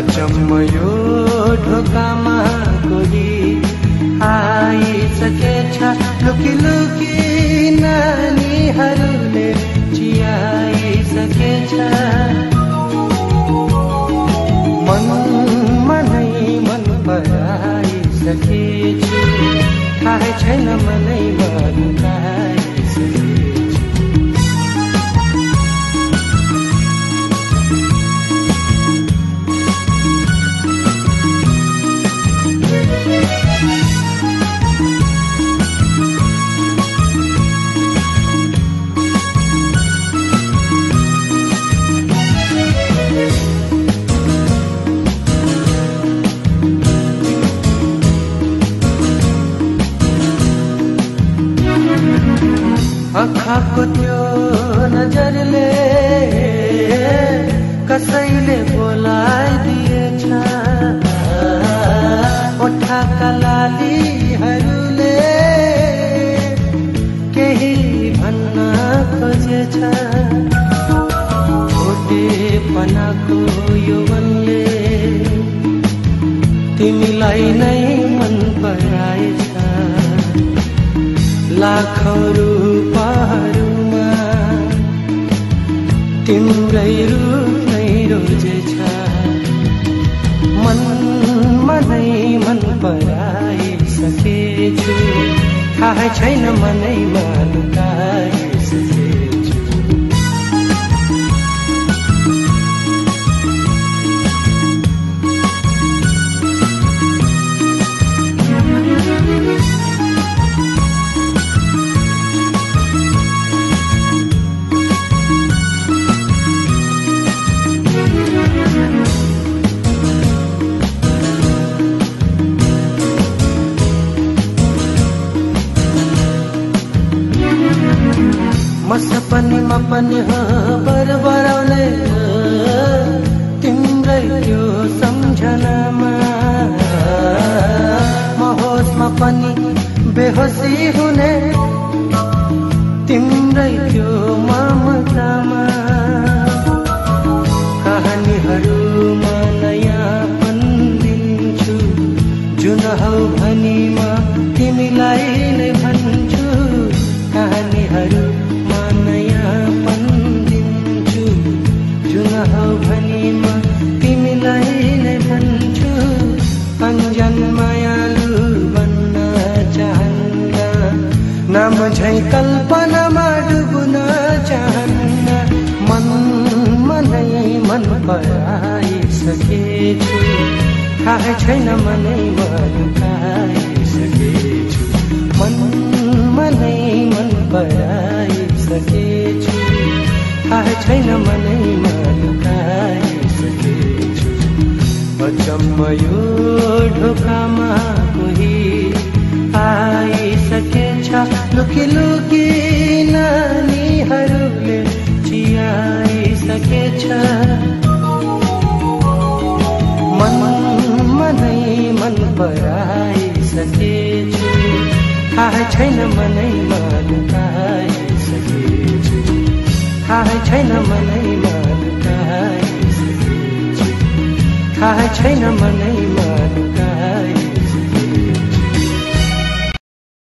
अचम्म यो ढोकामा कोही आइसकेछ। लुकी लुकी नानीहरूले चियाइसकेछ। मनमा नै मन पराइसकेछु। थाहै छैन मनैमा लुकाइसकेछु। आँखाको त्यो नजरले कसैले बोलाइदिएछ। ओठाका लालीहरूले केही भन्न खोजेछ। छोटेपनाको यौवनले तिमीलाई नै मन पराएछ। लाखौं रूपहरूमा तिम्रै रूप नै रोजेछ। मनमा नै मन पराइसकेछु। थाहै छैन मनैमा लुकाइसकेछु। सपनीमा पनि बरबराउने तिम्रै त्यो सम्झनामा। महोसमा पनि बेहोसी हुने तिम्रै त्यो ममतामा। कहानीहरूमा नयाँपन दिन्छु। जुन हौ भनीमा तिमीलाई नै भन्छु। कहानीहरू नयाँपन दिन्छु। जुन हौ भनीमा तिमीलाई नै भन्छु। अञ्जन मायालु बन्न चाहन्न। नाम झै कल्पनामा डुब्न चाहन्न। मनमा नै मन पराइसकेछु। थाहै छैन मनैमा लुकाइसकेछु। मनमा नै मन पराइसकेछु। थाहै छैन मनैमा लुकाइसकेछु। अचम्म यो ढोकामा कोही आइसकेछ। लुकी लुकी नानीहरूले चियाइसकेछ। मनमा नै मन पराइसकेछु। थाहै छैन मनैमा लुकाइसकेछु। थाहै छैन मनैमा लुकाइसकेछु। थाहै छैन मनैमा